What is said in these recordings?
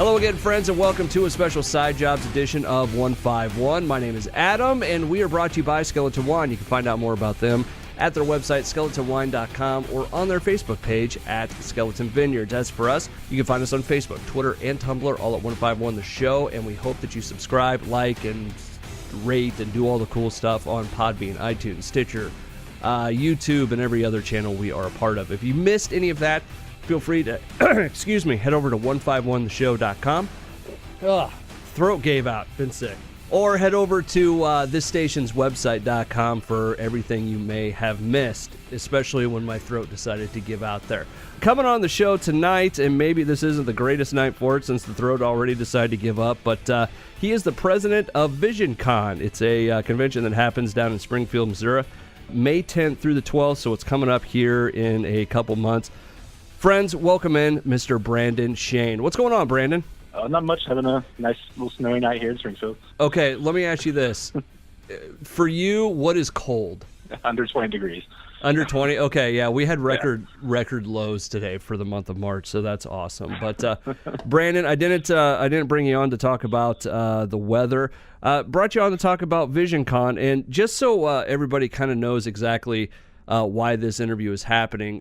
Hello again, friends, and welcome to a special Side Jobs edition of 151. My name is Adam, and we are brought to you by Skeleton Wine. You can find out more about them at their website, skeletonwine.com, or on their Facebook page at Skeleton Vineyards. As for us, you can find us on Facebook, Twitter, and Tumblr, all at 151 The Show, and we hope that you subscribe, like, and rate, and do all the cool stuff on Podbean, iTunes, Stitcher, YouTube, and every other channel we are a part of. If you missed any of that, feel free to, head over to 151theshow.com. Throat gave out. Been sick. Or head over to this station's website.com for everything you may have missed, especially when my throat decided to give out there. Coming on the show tonight, and maybe this isn't the greatest night for it since the throat already decided to give up, but he is the president of VisionCon. It's a convention that happens down in Springfield, Missouri, May 10th through the 12th, so it's coming up here in a couple months. Friends, welcome in Mr. Brandon Shane. What's going on, Brandon? Not much. Having a nice little snowy night here in Springfield. Okay, let me ask you this. For you, what is cold? Under 20 degrees. Under 20? Okay, yeah. We had record lows today for the month of March, so that's awesome. But Brandon, I didn't bring you on to talk about the weather. Brought you on to talk about VisionCon, and just so everybody kind of knows exactly why this interview is happening.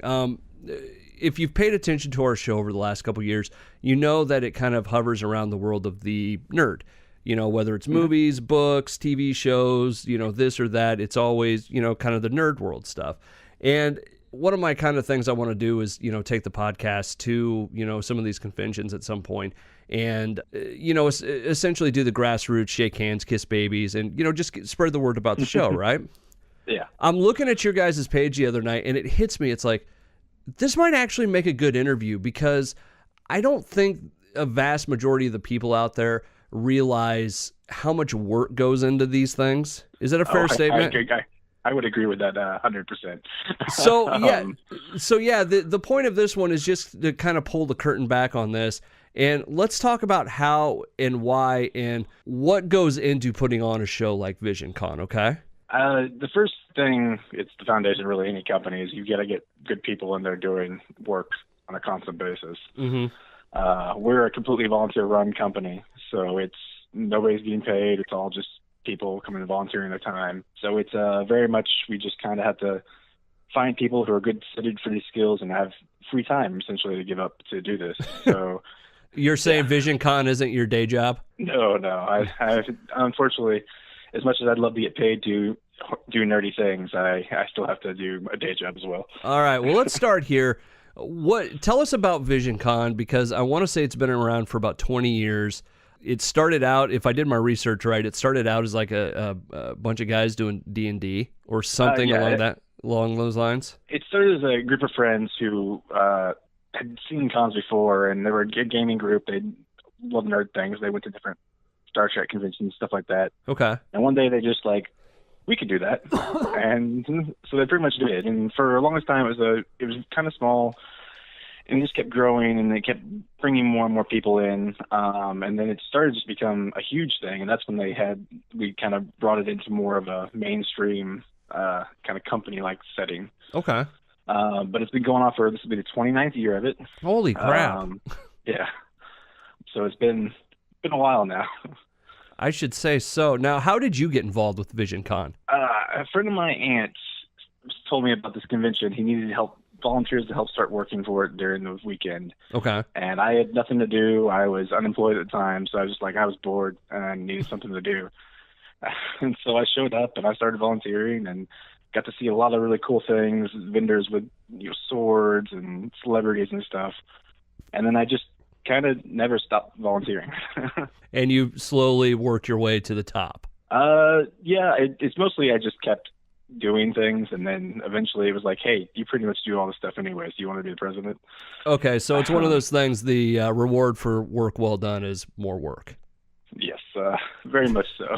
If you've paid attention to our show over the last couple of years, you know that it kind of hovers around the world of the nerd. You know, whether it's movies, books, TV shows, this or that, it's always, kind of the nerd world stuff. And one of my kind of things I want to do is, take the podcast to, some of these conventions at some point and, essentially do the grassroots, shake hands, kiss babies, and, just spread the word about the show, right? Yeah. I'm looking at your guys' page the other night, and it hits me. It's like, this might actually make a good interview because I don't think a vast majority of the people out there realize how much work goes into these things. Is that a fair statement? I would agree with that 100%. So yeah, the point of this one is just to kind of pull the curtain back on this, and let's talk about how and why and what goes into putting on a show like VisionCon, okay? The first thing, it's the foundation really any company, is you got to get good people in there doing work on a constant basis. Mm-hmm. We're a completely volunteer-run company, so nobody's getting paid. It's all just people coming and volunteering their time. So it's very much we just kind of have to find people who are good suited for these skills and have free time, essentially, to give up to do this. So you're saying VisionCon isn't your day job? No. I unfortunately, as much as I'd love to get paid to do nerdy things, I still have to do a day job as well. All right. Well, let's start here. Tell us about VisionCon, because I want to say it's been around for about 20 years. It started out, if I did my research right, it started out as like a bunch of guys doing D&D or something along those lines. It started as a group of friends who had seen cons before, and they were a gaming group. They loved nerd things. They went to different Star Trek conventions, stuff like that. Okay. And one day they just we could do that. And so they pretty much did. And for the longest time, it was kind of small, and it just kept growing, and they kept bringing more and more people in. And then it started to just become a huge thing. And that's when we kind of brought it into more of a mainstream kind of company-like setting. Okay. But it's been going on this will be the 29th year of it. Holy crap. Yeah. So it's been a while now. I should say so. Now, how did you get involved with VisionCon? A friend of my aunt's told me about this convention. He needed volunteers to help start working for it during the weekend. Okay. And I had nothing to do. I was unemployed at the time, so I was bored and I needed something to do. And so I showed up and I started volunteering and got to see a lot of really cool things, vendors with swords and celebrities and stuff. And then I just kind of never stopped volunteering. And you slowly worked your way to the top. Yeah, it's mostly I just kept doing things, and then eventually it was like, hey, you pretty much do all this stuff anyways. Do you want to be the president? Okay, so it's one of those things, the reward for work well done is more work. Yes, very much so.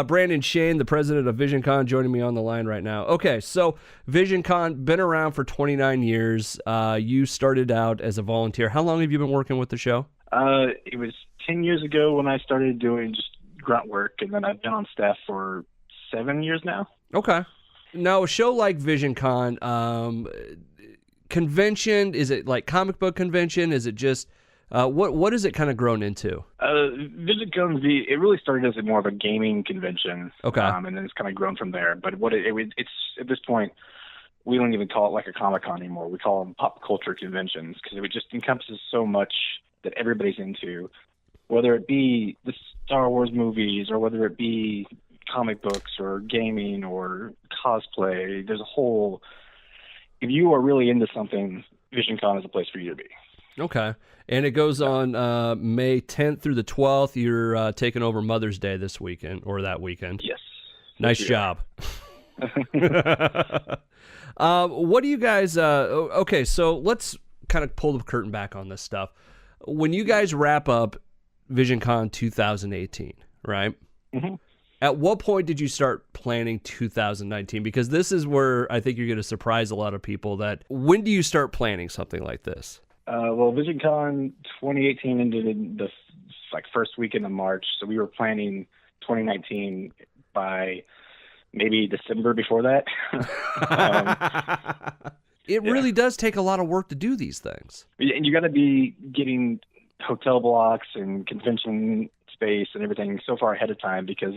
Brandon Shane, the president of VisionCon, joining me on the line right now. Okay, so VisionCon, been around for 29 years. You started out as a volunteer. How long have you been working with the show? It was 10 years ago when I started doing just grunt work, and then I've been on staff for 7 years now. Okay. Now, a show like VisionCon, convention, is it like comic book convention? Is it just What has it kind of grown into? VisionCon, it really started as more of a gaming convention. Okay. And then it's kind of grown from there. But it's at this point, we don't even call it like a Comic-Con anymore. We call them pop culture conventions because it just encompasses so much that everybody's into, whether it be the Star Wars movies or whether it be comic books or gaming or cosplay. There's a whole, if you are really into something, VisionCon is a place for you to be. Okay. And it goes on May 10th through the 12th. You're taking over Mother's Day this weekend or that weekend. Yes. Nice job. What do you guys, okay, so let's kind of pull the curtain back on this stuff. When you guys wrap up VisionCon 2018, right? Mm-hmm. At what point did you start planning 2019? Because this is where I think you're going to surprise a lot of people. That when do you start planning something like this? Well, VisionCon 2018 ended in the first weekend of March, so we were planning 2019 by maybe December before that. It really does take a lot of work to do these things. And you got to be getting hotel blocks and convention space and everything so far ahead of time because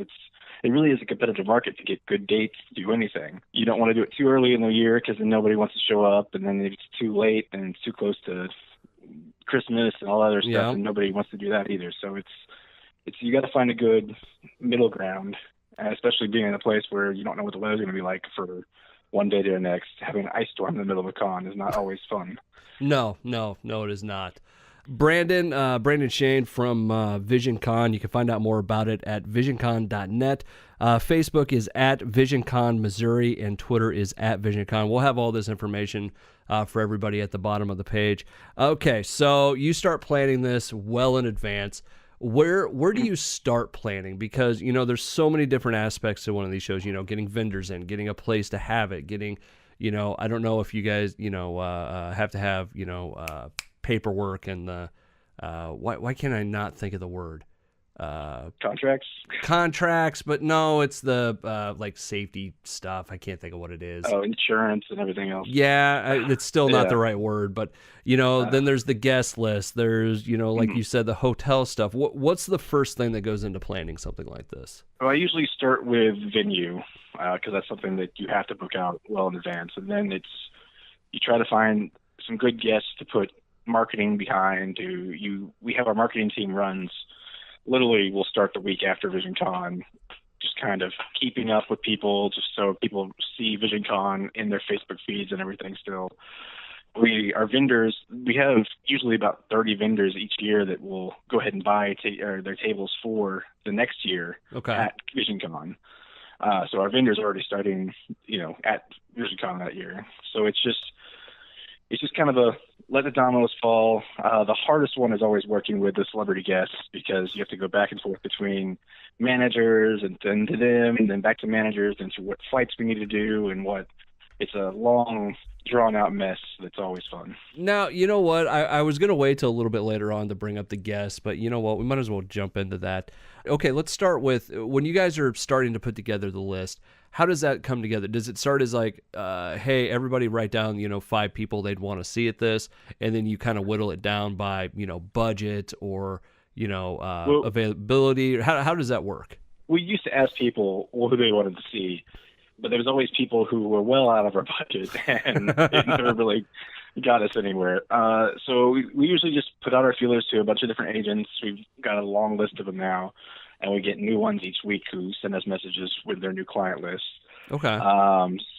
it really is a competitive market to get good dates to do anything. You don't want to do it too early in the year because then nobody wants to show up, and then if it's too late and it's too close to Christmas and all that other stuff, and nobody wants to do that either. So it's you got to find a good middle ground, especially being in a place where you don't know what the weather's going to be like for one day to the next. Having an ice storm in the middle of a con is not always fun. No, it is not. Brandon Shane from VisionCon. You can find out more about it at visioncon.net. Facebook is at VisionCon Missouri, and Twitter is at VisionCon. We'll have all this information for everybody at the bottom of the page. Okay, so you start planning this well in advance. Where do you start planning? Because, there's so many different aspects to one of these shows, getting vendors in, getting a place to have it, getting, I don't know if you guys, have to have, paperwork and the why can't I not think of the word contracts, but no, it's the like safety stuff. I can't think of what it is. Insurance and everything else. It's still not the right word, but then there's the guest list, there's like you said, the hotel stuff. What's the first thing that goes into planning something like this? Well, I usually start with venue because that's something that you have to book out well in advance, and then you try to find some good guests to put marketing behind. We have our marketing team runs. Literally, we'll start the week after VisionCon, just kind of keeping up with people, just so people see VisionCon in their Facebook feeds and everything still. Our vendors, we have usually about 30 vendors each year that will go ahead and buy their tables for the next year at VisionCon. So our vendors are already starting, at VisionCon that year. So it's just kind of let the dominoes fall. The hardest one is always working with the celebrity guests because you have to go back and forth between managers and then to them and then back to managers and to what flights we need to do and it's a long, drawn-out mess that's always fun. Now, you know what? I was going to wait till a little bit later on to bring up the guests, but you know what? We might as well jump into that. Okay, let's start with when you guys are starting to put together the list, how does that come together? Does it start as like, hey, everybody write down, 5 people they'd want to see at this, and then you kind of whittle it down by, budget or, availability? How does that work? We used to ask people who they wanted to see, but there was always people who were well out of our budget and it never really got us anywhere. So we usually just put out our feelers to a bunch of different agents. We've got a long list of them now, and we get new ones each week who send us messages with their new client list. Okay.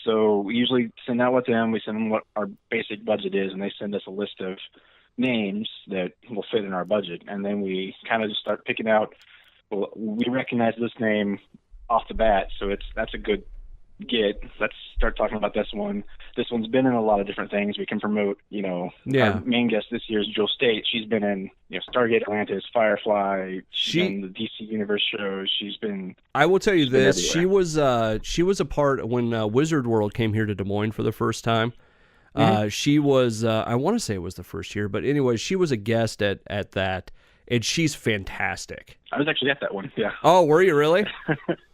So we usually send out with them. We send them what our basic budget is, and they send us a list of names that will fit in our budget. And then we kind of just start picking out, well, we recognize this name off the bat, so that's a good get. Let's start talking about this one. This one's been in a lot of different things. We can promote, our main guest this year is Jill State. She's been in, Stargate Atlantis, Firefly. She's been in the DC Universe shows. I will tell you this. She was a part when Wizard World came here to Des Moines for the first time. She was, I want to say it was the first year, but anyway, she was a guest at that, and she's fantastic. I was actually at that one, yeah. Oh, were you really?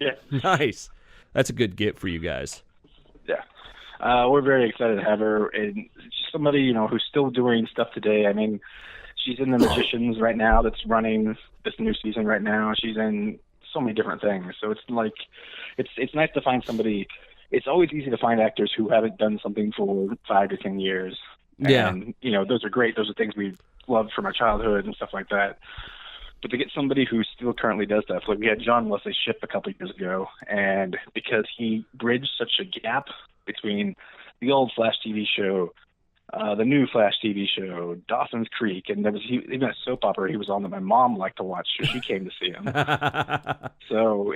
Yeah. Nice. That's a good get for you guys. Yeah. We're very excited to have her. And she's somebody, who's still doing stuff today. I mean, She's in The Magicians right now. That's running this new season right now. She's in so many different things. So it's like, it's nice to find somebody. It's always easy to find actors who haven't done something for 5 to 10 years. Yeah. And, those are great. Those are things we loved from our childhood and stuff like that. But to get somebody who still currently does stuff, like we had John Wesley Shipp a couple of years ago, and because he bridged such a gap between the old Flash TV show, the new Flash TV show, Dawson's Creek, and there was even a soap opera he was on that my mom liked to watch, so she came to see him. So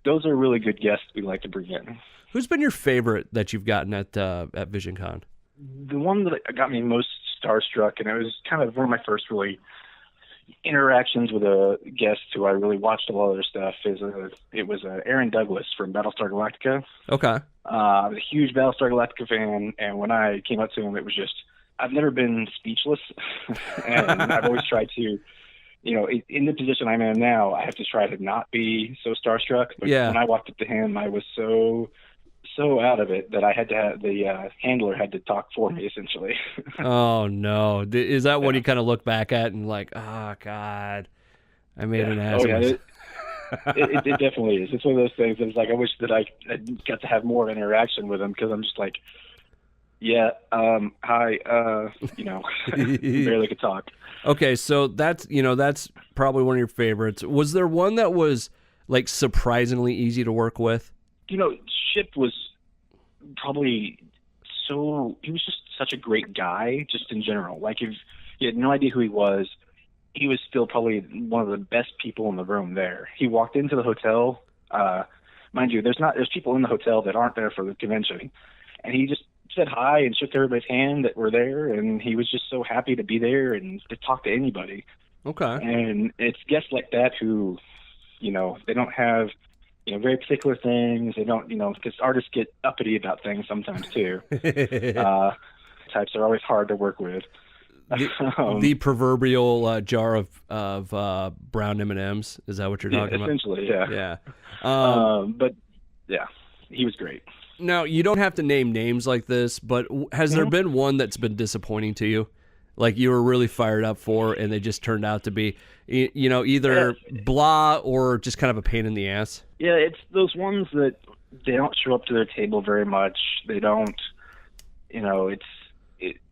those are really good guests we like to bring in. Who's been your favorite that you've gotten at VisionCon? The one that got me most starstruck, and it was kind of one of my first really interactions with a guest who I really watched a lot of their stuff, it was Aaron Douglas from Battlestar Galactica. Okay. I was a huge Battlestar Galactica fan, and when I came up to him, it was just, I've never been speechless, and I've always tried to, in the position I'm in now, I have to try to not be so starstruck, but when I walked up to him, I was so out of it that I had to have the handler had to talk for me, essentially. Oh no! Is that what you kind of look back at and like, oh God, I made an ass of myself? It definitely is. It's one of those things. It's like I wish that I got to have more interaction with him, because I'm just like, hi, barely could talk. Okay, so that's probably one of your favorites. Was there one that was like surprisingly easy to work with? Shipp was probably he was just such a great guy, just in general. Like, if you had no idea who he was still probably one of the best people in the room there. He walked into the hotel, mind you, there's people in the hotel that aren't there for the convention, and he just said hi and shook everybody's hand that were there, and he was just so happy to be there and to talk to anybody. Okay. And it's guests like that who, they don't have very particular things. They don't, because artists get uppity about things sometimes too. Types are always hard to work with. The proverbial jar of brown M&Ms. Is that what you're talking about? Essentially, yeah. Yeah. But yeah, he was great. Now, you don't have to name names like this, but has there been one that's been disappointing to you? Like you were really fired up for, and they just turned out to be, either blah or just kind of a pain in the ass? Yeah, it's those ones that they don't show up to their table very much. They don't,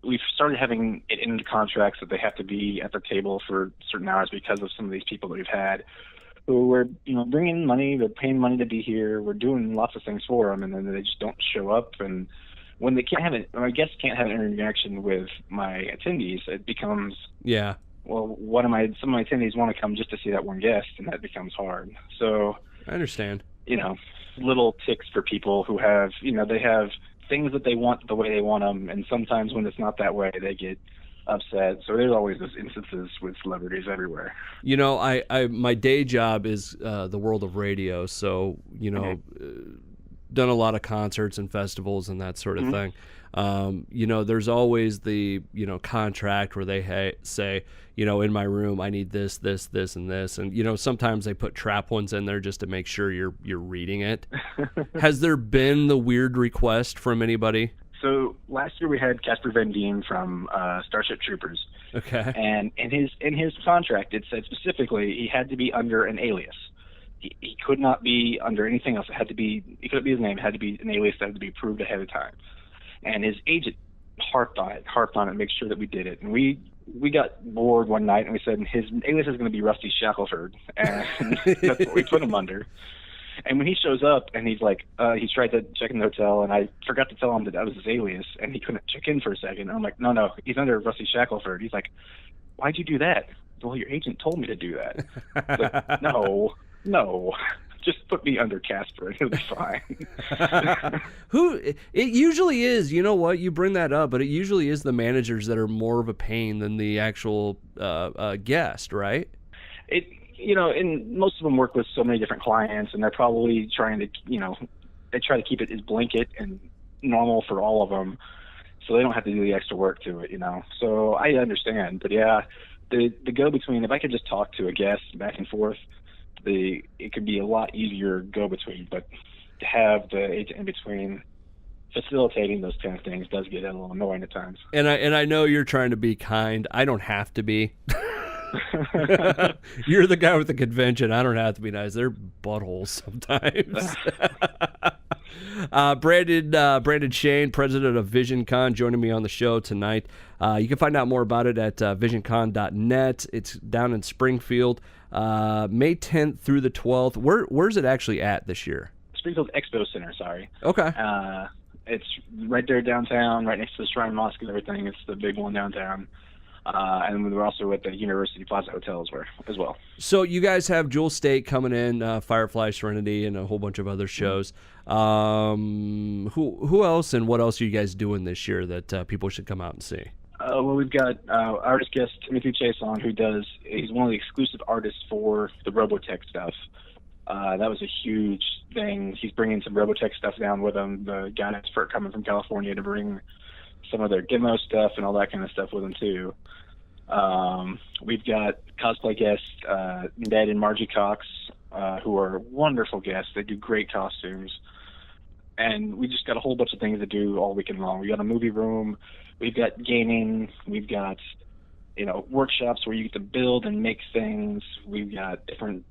we've started having it in the contracts that they have to be at the table for certain hours because of some of these people that we've had who were, bringing money, they're paying money to be here. We're doing lots of things for them, and then they just don't show up. And when they can't have it, my guests can't have an interaction with my attendees, it becomes, well, some of my attendees want to come just to see that one guest, and that becomes hard. So I understand. Little ticks for people who have, they have things that they want the way they want them, and sometimes when it's not that way, they get upset. So there's always those instances with celebrities everywhere. My day job is the world of radio, so done a lot of concerts and festivals and that sort of thing. There's always the contract where they say, in my room I need this, this, this, and this, and sometimes they put trap ones in there just to make sure you're reading it. Has there been the weird request from anybody? So last year we had Casper Van Dien from Starship Troopers. Okay. And in his contract it said specifically he had to be under an alias. He could not be under anything else. It couldn't be his name. It had to be an alias that had to be approved ahead of time. And his agent harped on it, and make sure that we did it. And we got bored one night, and we said his alias is going to be Rusty Shackelford, and that's what we put him under. And when he shows up, and he's like, he tried to check in the hotel, and I forgot to tell him that was his alias, and he couldn't check in for a second. And I'm like, no, he's under Rusty Shackelford. He's like, why'd you do that? Well, your agent told me to do that. Like, no, just put me under Casper and it'll be fine. It usually is, you know what, you bring that up, but it usually is the managers that are more of a pain than the actual guest, right? And most of them work with so many different clients, and they're probably trying to, they try to keep it as blanket and normal for all of them, so they don't have to do the extra work to it, So I understand, but yeah, the go-between, if I could just talk to a guest back and forth, it could be a lot easier go-between, but to have the agent in between, facilitating those kind of things does get a little annoying at times. And I know you're trying to be kind. I don't have to be. You're the guy with the convention. I don't have to be nice. They're buttholes sometimes. Brandon Shane, president of VisionCon, joining me on the show tonight. You can find out more about it at visioncon.net. It's down in Springfield, May 10th through the 12th. Where's it actually at this year? Springfield Expo Center, sorry. Okay. It's right there downtown, right next to the Shrine Mosque and everything. It's the big one downtown. And we're also at the University Plaza Hotel as well. So you guys have Jewel State coming in, Firefly, Serenity, and a whole bunch of other shows. Who else and what else are you guys doing this year that people should come out and see? Well, we've got artist guest Timothy Chase on, he's one of the exclusive artists for the Robotech stuff. That was a huge thing. He's bringing some Robotech stuff down with him. The guys coming from California to bring some of their demo stuff and all that kind of stuff with them too. We've got cosplay guests, Ned and Margie Cox, who are wonderful guests. They do great costumes. And we just got a whole bunch of things to do all weekend long. We got a movie room. We've got gaming. We've got, workshops where you get to build and make things. We've got different,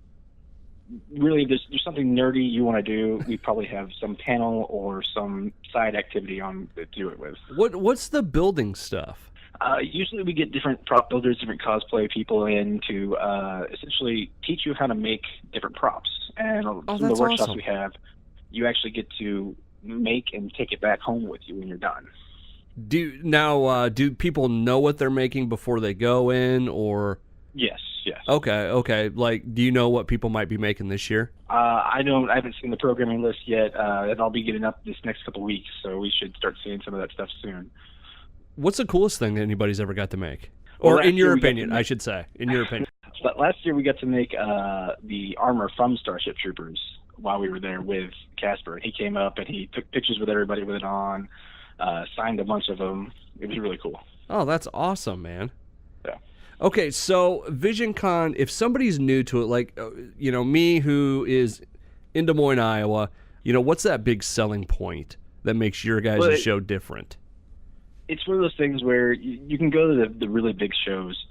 really, there's something nerdy you want to do. We probably have some panel or some side activity on to do it with. What's the building stuff? Usually we get different prop builders, different cosplay people in to essentially teach you how to make different props. And some of the workshops awesome. We have, you actually get to make and take it back home with you when you're done. Do people know what they're making before they go in, or? Yes. Okay. Like, do you know what people might be making this year? I haven't seen the programming list yet, and I'll be getting up this next couple of weeks, so we should start seeing some of that stuff soon. What's the coolest thing that anybody's ever got to make? Or in your opinion, I should say. In your opinion. But last year we got to make the armor from Starship Troopers while we were there with Casper. He came up and he took pictures with everybody with it on, signed a bunch of them. It was really cool. Oh, that's awesome, man. Yeah. Okay, so VisionCon, if somebody's new to it, like, me who is in Des Moines, Iowa, what's that big selling point that makes your guys' show different? It's one of those things where you can go to the really big shows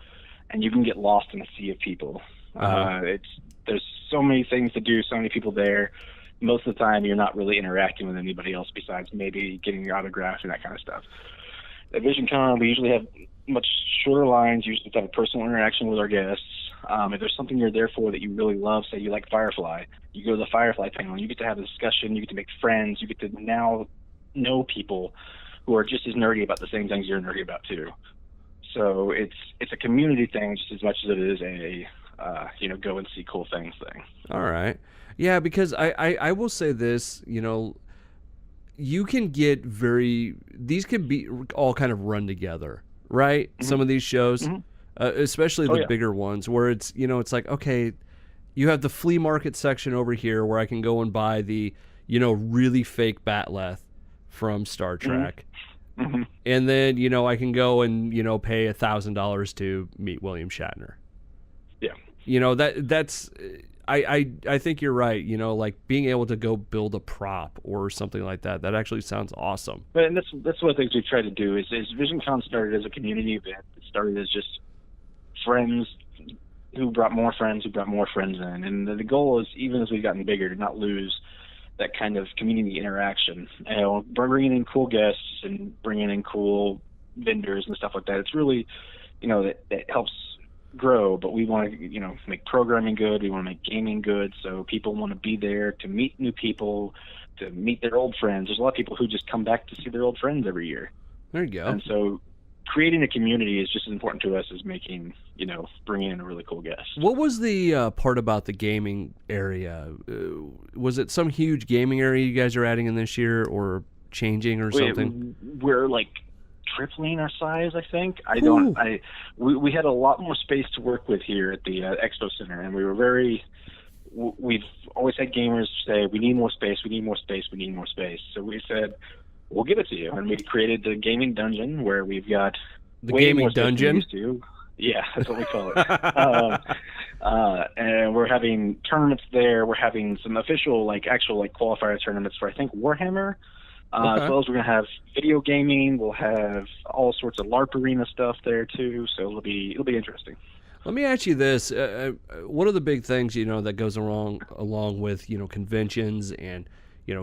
and you can get lost in a sea of people. There's so many things to do, so many people there. Most of the time, you're not really interacting with anybody else besides maybe getting your autograph and that kind of stuff. At VisionCon, we usually have much shorter lines. You usually have a personal interaction with our guests. If there's something you're there for that you really love, say you like Firefly, you go to the Firefly panel. You get to have a discussion. You get to make friends. You get to now know people who are just as nerdy about the same things you're nerdy about too. So it's a community thing just as much as it is a go and see cool things thing. All right. Yeah, because I will say this, you can get these can be all kind of run together, right? Mm-hmm. Some of these shows, especially the bigger ones where it's, it's like, okay, you have the flea market section over here where I can go and buy the, really fake Batleth from Star Trek. Mm-hmm. And then, I can go and, pay $1,000 to meet William Shatner. Yeah. That's I think you're right. Like being able to go build a prop or something like that. That actually sounds awesome. But and that's one of the things we try to do is VisionCon started as a community event. It started as just friends who brought more friends in. And the goal is, even as we've gotten bigger, to not lose that kind of community interaction. Bringing in cool guests and bringing in cool vendors and stuff like that. It's really, that helps grow, but we want to, make programming good. We want to make gaming good. So people want to be there to meet new people, to meet their old friends. There's a lot of people who just come back to see their old friends every year. There you go. And so creating a community is just as important to us as making, bringing in a really cool guest. What was the part about the gaming area? Was it some huge gaming area you guys are adding in this year or changing or something? We're like tripling our size, I think. We had a lot more space to work with here at the Expo Center, and we've always had gamers say, we need more space. So we said, we'll give it to you. And we created the gaming dungeon where we've got the gaming dungeon. Yeah, that's what we call it. And we're having tournaments there. We're having some official, actual qualifier tournaments for, I think, Warhammer. As well as we're going to have video gaming. We'll have all sorts of LARP arena stuff there too. So it'll be interesting. Let me ask you this: one of the big things that goes along with conventions and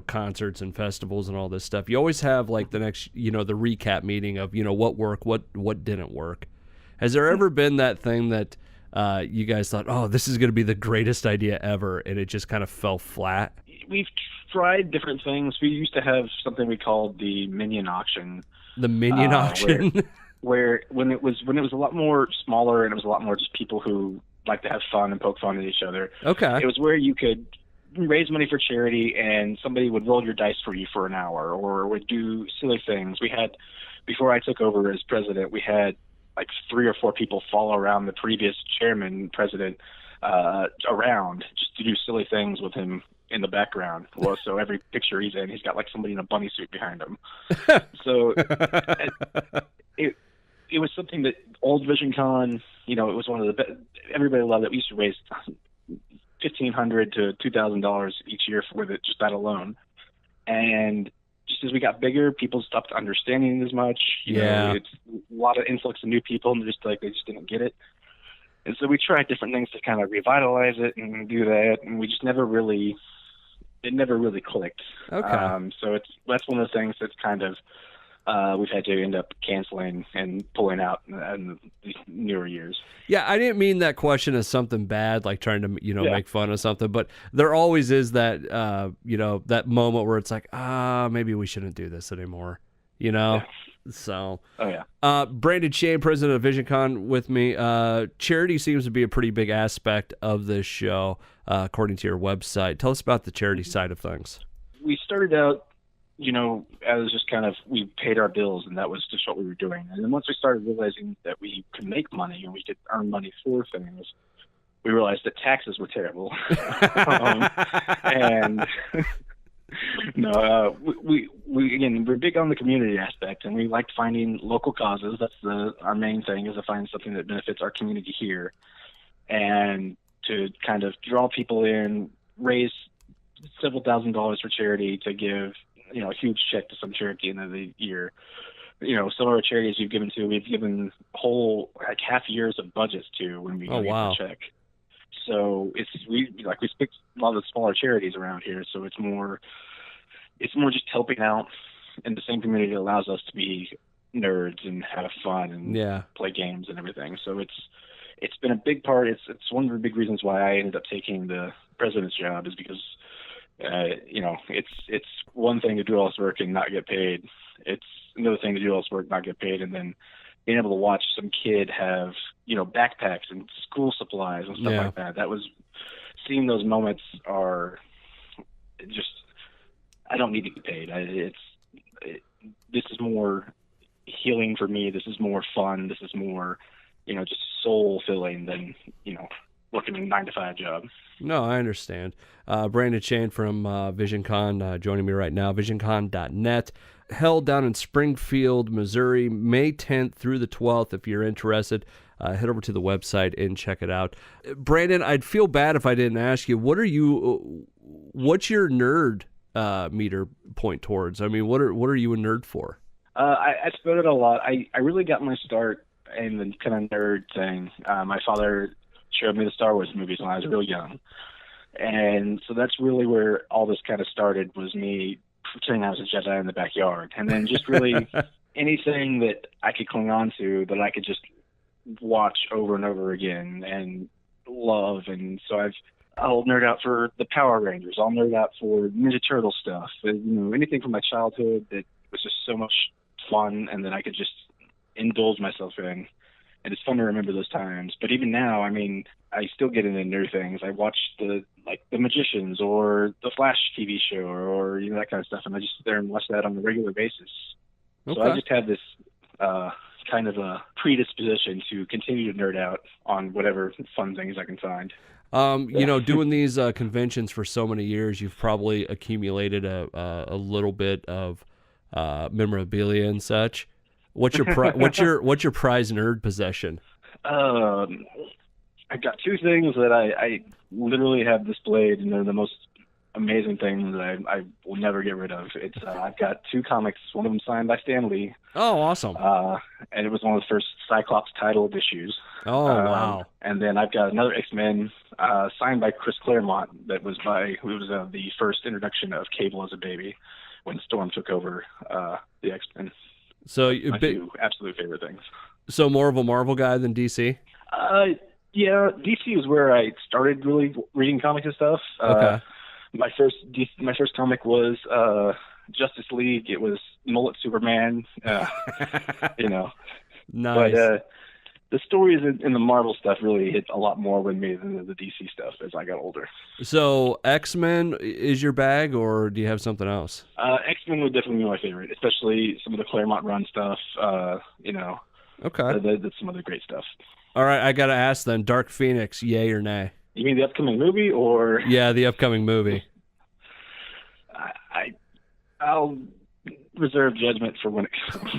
concerts and festivals and all this stuff, you always have like the next the recap meeting of what worked, what didn't work. Has there ever been that thing that you guys thought, oh, this is going to be the greatest idea ever, and it just kind of fell flat? We've tried different things. We used to have something we called the minion auction. The minion auction. Where when it was a lot more smaller and it was a lot more just people who like to have fun and poke fun at each other. Okay. It was where you could raise money for charity and somebody would roll your dice for you for an hour or would do silly things. We had, before I took over as president, we had like 3 or 4 people follow around the previous president around just to do silly things with him in the background. Well, so every picture he's in, he's got like somebody in a bunny suit behind him. So it was something that old VisionCon, it was one of the best. Everybody loved it. We used to raise $1,500 to $2,000 each year with it, just that alone. And just as we got bigger, people stopped understanding it as much. It's a lot of influx of new people, and they just didn't get it. And so we tried different things to kind of revitalize it and do that, and we just never really clicked. Okay. So that's one of the things that's kind of we've had to end up canceling and pulling out in the newer years. Yeah, I didn't mean that question as something bad, like trying to make fun of something, but there always is that that moment where it's like, maybe we shouldn't do this anymore. Yeah. So. Oh yeah. Brandon Shane, president of VisionCon, with me. Charity seems to be a pretty big aspect of this show, according to your website. Tell us about the charity side of things. We started out, as just kind of, we paid our bills and that was just what we were doing. And then once we started realizing that we could make money and we could earn money for things, we realized that taxes were terrible. And no, we're big on the community aspect, and we liked finding local causes. That's our main thing, is to find something that benefits our community here, and to kind of draw people in, raise several $1,000s for charity to give, a huge check to some charity at the end of the year. Some of our charities we've given whole half years of budgets to when we give the check. So we picked a lot of the smaller charities around here, so it's more just helping out in the same community that allows us to be nerds and have fun and play games and everything. So it's been a big part. It's one of the big reasons why I ended up taking the president's job, is because it's one thing to do all this work and not get paid. It's another thing to do all this work, not get paid, and then being able to watch some kid have, backpacks and school supplies and stuff like that. That was, seeing those moments are just, I don't need to get paid. This is more healing for me. This is more fun. This is more, just soul filling than, working a 9-to-5 job. No, I understand. Brandon Shane from VisionCon joining me right now, visioncon.net. Held down in Springfield, Missouri, May 10th through the 12th. If you're interested, head over to the website and check it out. Brandon, I'd feel bad if I didn't ask you, what's your nerd meter point towards? I mean, what are you a nerd for? I spent it a lot. I really got my start in the kind of nerd thing. My father showed me the Star Wars movies when I was real young. And so that's really where all this kind of started, was me pretending I was a Jedi in the backyard. And then just really anything that I could cling on to that I could just watch over and over again and love. And so I'll nerd out for the Power Rangers. I'll nerd out for Ninja Turtle stuff. Anything from my childhood that was just so much fun and that I could just indulge myself in. And it's fun to remember those times. But even now, I mean, I still get into new things. I watch The Magicians or the Flash TV show or that kind of stuff, and I just sit there and watch that on a regular basis. Okay. So I just have this kind of a predisposition to continue to nerd out on whatever fun things I can find. Doing these conventions for so many years, you've probably accumulated a little bit of memorabilia and such. What's your prize nerd possession? I've got 2 things that I literally have displayed, and they're the most amazing thing that I will never get rid of. It's I've got 2 comics, one of them signed by Stan Lee. Oh, awesome. And it was one of the first Cyclops titled issues. Oh, wow. And then I've got another X-Men signed by Chris Claremont that was the first introduction of Cable as a baby when Storm took over the X-Men. So my 2 absolute favorite things. So more of a Marvel guy than DC? Yeah, DC is where I started really reading comics and stuff. Okay. My first comic was Justice League. It was Mullet Superman. You know. Nice. But the stories in the Marvel stuff really hit a lot more with me than the DC stuff as I got older. So X-Men is your bag, or do you have something else? X-Men would definitely be my favorite, especially some of the Claremont run stuff. You know. Okay. That's some of the great stuff. All right, I got to ask then, Dark Phoenix, yay or nay? You mean the upcoming movie, or? Yeah, the upcoming movie. I'll reserve judgment for when it comes.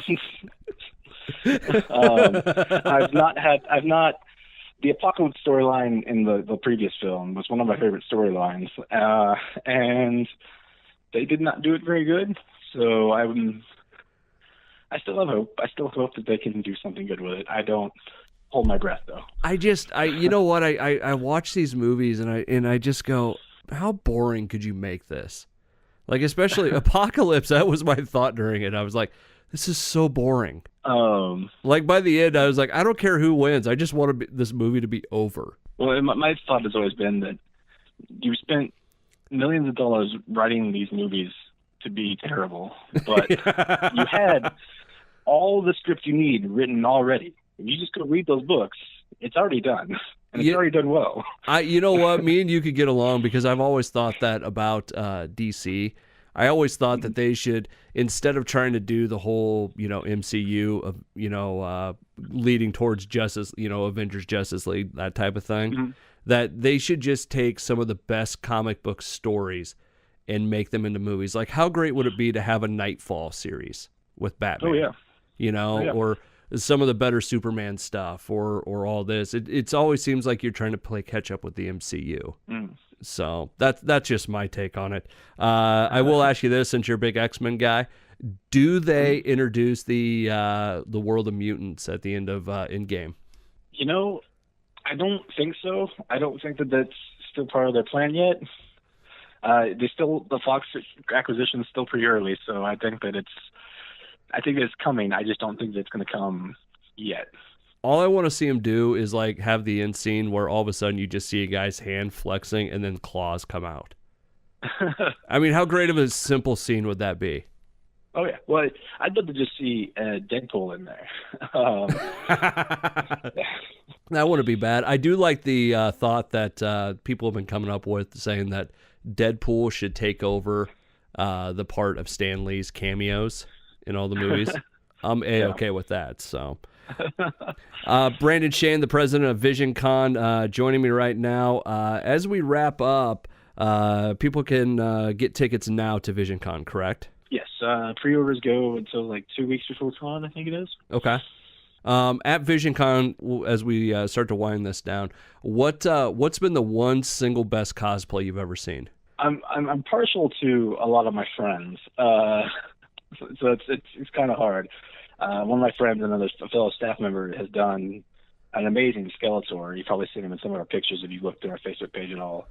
The Apocalypse storyline in the previous film was one of my favorite storylines, and they did not do it very good. So I still have hope. I still hope that they can do something good with it. I don't hold my breath though. You know what? I watch these movies and I just go, how boring could you make this? Like, especially Apocalypse, that was my thought during it. I was like, this is so boring. Like, by the end, I was like, I don't care who wins. I just want this movie to be over. Well, my thought has always been that you spent millions of dollars writing these movies to be terrible, but you had all the script you need written already. If you just go read those books, it's already done. And it's already done well. You know what? Me and you could get along because I've always thought that about DC. I always thought that they should, instead of trying to do the whole, MCU of, leading towards Justice, Avengers, Justice League, that type of thing, that they should just take some of the best comic book stories and make them into movies. Like, how great would it be to have a Nightfall series with Batman? Oh, yeah. Or some of the better Superman stuff, or all this. It always seems like you're trying to play catch up with the MCU. So that's just my take on it. I will ask you this, since you're a big X-Men guy, do they introduce the world of mutants at the end of Endgame? I don't think so. I don't think that that's still part of their plan yet. The Fox acquisition is still pretty early, so I think that it's coming. I just don't think that it's going to come yet. All I want to see him do is like have the end scene where all of a sudden you just see a guy's hand flexing and then claws come out. I mean, how great of a simple scene would that be? Oh, yeah. Well, I'd love to just see Deadpool in there. That wouldn't be bad. I do like the thought that people have been coming up with, saying that Deadpool should take over the part of Stan Lee's cameos in all the movies. I'm A-okay with that. So, Brandon Shane, the president of VisionCon, joining me right now. As we wrap up, people can get tickets now to VisionCon, correct? Yes. Pre-orders go until like 2 weeks before con, I think it is. Okay. At VisionCon, as we start to wind this down, what's been the one single best cosplay you've ever seen? I'm partial to a lot of my friends. So it's kind of hard. One of my friends, a fellow staff member, has done an amazing Skeletor. You've probably seen him in some of our pictures if you looked at our Facebook page at all.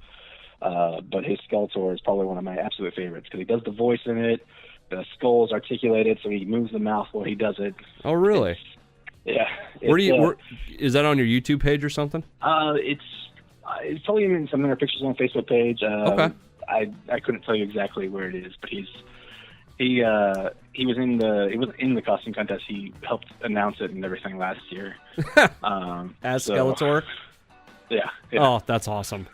But his Skeletor is probably one of my absolute favorites because he does the voice in it. The skull's articulated, so he moves the mouth while he does it. Oh, really? Yeah. Is that on your YouTube page or something? It's probably in some of our pictures on our Facebook page. Okay. I couldn't tell you exactly where it is, but he was in the costume contest. He helped announce it and everything last year. As Skeletor? Yeah. Oh, that's awesome.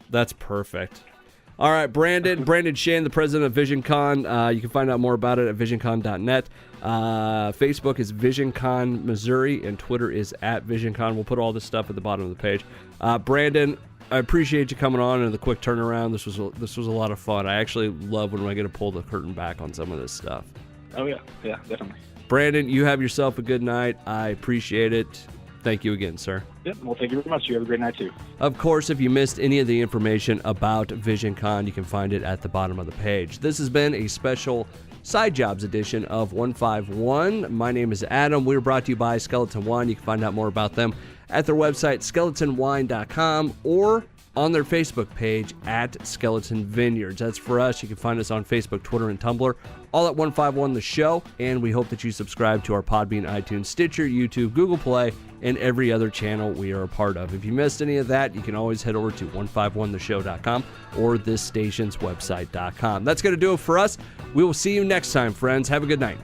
That's perfect. All right, Brandon Shane, the president of VisionCon. You can find out more about it at visioncon.net. Facebook is VisionCon Missouri, and Twitter is @VisionCon. We'll put all this stuff at the bottom of the page. Brandon, I appreciate you coming on and the quick turnaround. This was a lot of fun. I actually love when I get to pull the curtain back on some of this stuff. Oh, yeah. Yeah, definitely. Brandon, you have yourself a good night. I appreciate it. Thank you again, sir. Yep. Well, thank you very much. You have a great night, too. Of course, if you missed any of the information about VisionCon, you can find it at the bottom of the page. This has been a special Side Jobs edition of 151. My name is Adam. We're brought to you by Skeleton Wine. You can find out more about them at their website, skeletonwine.com, or on their Facebook page at Skeleton Vineyards. That's for us. You can find us on Facebook, Twitter, and Tumblr, all at 151 The Show. And we hope that you subscribe to our Podbean, iTunes, Stitcher, YouTube, Google Play, and every other channel we are a part of. If you missed any of that, you can always head over to 151theshow.com or this station's website.com. That's going to do it for us. We will see you next time, friends. Have a good night.